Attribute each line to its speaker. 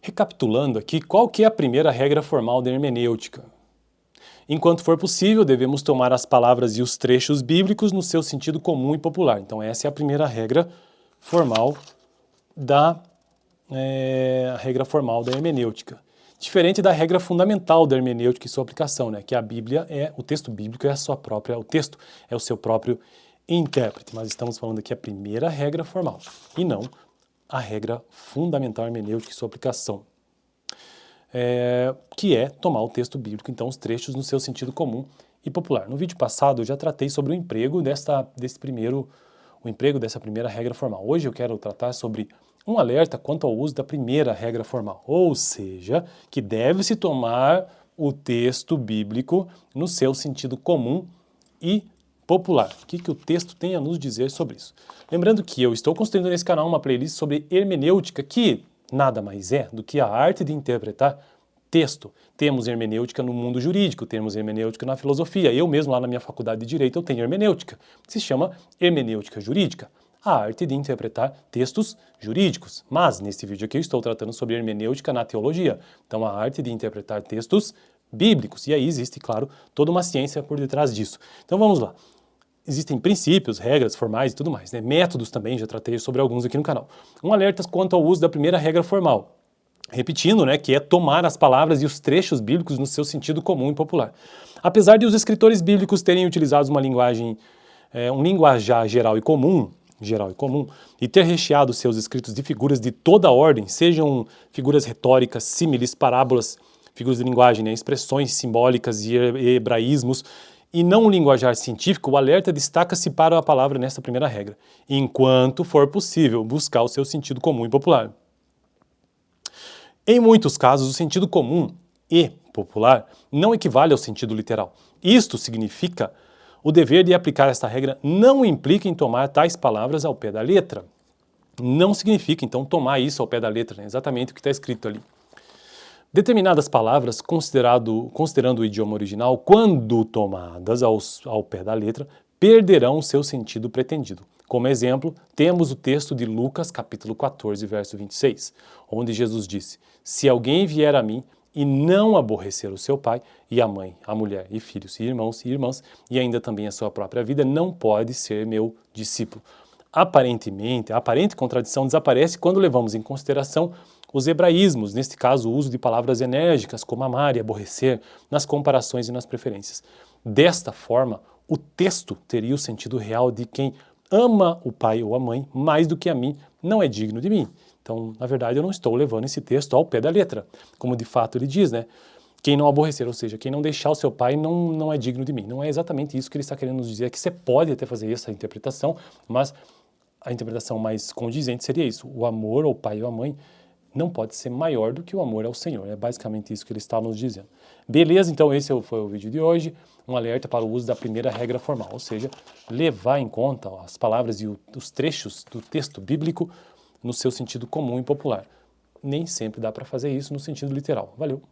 Speaker 1: Recapitulando aqui, qual que é a primeira regra formal da hermenêutica? Enquanto for possível, devemos tomar as palavras e os trechos bíblicos no seu sentido comum e popular. Então essa é a primeira regra formal da hermenêutica. Diferente da regra fundamental da hermenêutica e sua aplicação, né? Que a Bíblia o texto bíblico é o texto é o seu próprio intérprete. Mas estamos falando aqui a primeira regra formal e não a regra fundamental hermenêutica e sua aplicação, que é tomar o texto bíblico, então os trechos no seu sentido comum e popular. No vídeo passado eu já tratei sobre o emprego dessa primeira regra formal. Hoje eu quero tratar sobre um alerta quanto ao uso da primeira regra formal, ou seja, que deve-se tomar o texto bíblico no seu sentido comum e popular. O que o texto tem a nos dizer sobre isso? Lembrando que eu estou construindo nesse canal uma playlist sobre hermenêutica, que nada mais é do que a arte de interpretar texto. Temos hermenêutica no mundo jurídico, temos hermenêutica na filosofia. Eu mesmo lá na minha faculdade de Direito eu tenho hermenêutica, que se chama hermenêutica jurídica, a arte de interpretar textos jurídicos. Mas nesse vídeo aqui eu estou tratando sobre hermenêutica na teologia, então a arte de interpretar textos bíblicos. E aí existe, claro, toda uma ciência por detrás disso. Então vamos lá. Existem princípios, regras formais e tudo mais, né? Métodos também, já tratei sobre alguns aqui no canal. Um alerta quanto ao uso da primeira regra formal. Repetindo, né, que é tomar as palavras e os trechos bíblicos no seu sentido comum e popular. Apesar de os escritores bíblicos terem utilizado uma linguagem, um linguajar geral e comum, e ter recheado seus escritos de figuras de toda a ordem, sejam figuras retóricas, símiles, parábolas, figuras de linguagem, né, expressões simbólicas e hebraísmos, e não um linguajar científico, o alerta destaca-se para a palavra nesta primeira regra, enquanto for possível buscar o seu sentido comum e popular. Em muitos casos, o sentido comum e popular não equivale ao sentido literal. Isto significa o dever de aplicar esta regra não implica em tomar tais palavras ao pé da letra. Não significa, então, tomar isso ao pé da letra, né? Exatamente o que está escrito ali. Determinadas palavras, considerando o idioma original, quando tomadas ao pé da letra, perderão o seu sentido pretendido. Como exemplo, temos o texto de Lucas, capítulo 14, verso 26, onde Jesus disse: "Se alguém vier a mim e não aborrecer o seu pai e a mãe, a mulher e filhos e irmãos e irmãs, e ainda também a sua própria vida, não pode ser meu discípulo." Aparentemente, a aparente contradição desaparece quando levamos em consideração os hebraísmos, neste caso o uso de palavras enérgicas como amar e aborrecer, nas comparações e nas preferências. Desta forma, o texto teria o sentido real de quem ama o pai ou a mãe mais do que a mim, não é digno de mim. Então, na verdade, eu não estou levando esse texto ao pé da letra, como de fato ele diz, né? Quem não aborrecer, ou seja, quem não deixar o seu pai não é digno de mim. Não é exatamente isso que ele está querendo nos dizer, é que você pode até fazer essa interpretação, mas a interpretação mais condizente seria isso: o amor ao pai ou à mãe não pode ser maior do que o amor ao Senhor. É basicamente isso que ele está nos dizendo. Beleza, então esse foi o vídeo de hoje. Um alerta para o uso da primeira regra formal, ou seja, levar em conta as palavras e os trechos do texto bíblico no seu sentido comum e popular. Nem sempre dá para fazer isso no sentido literal. Valeu!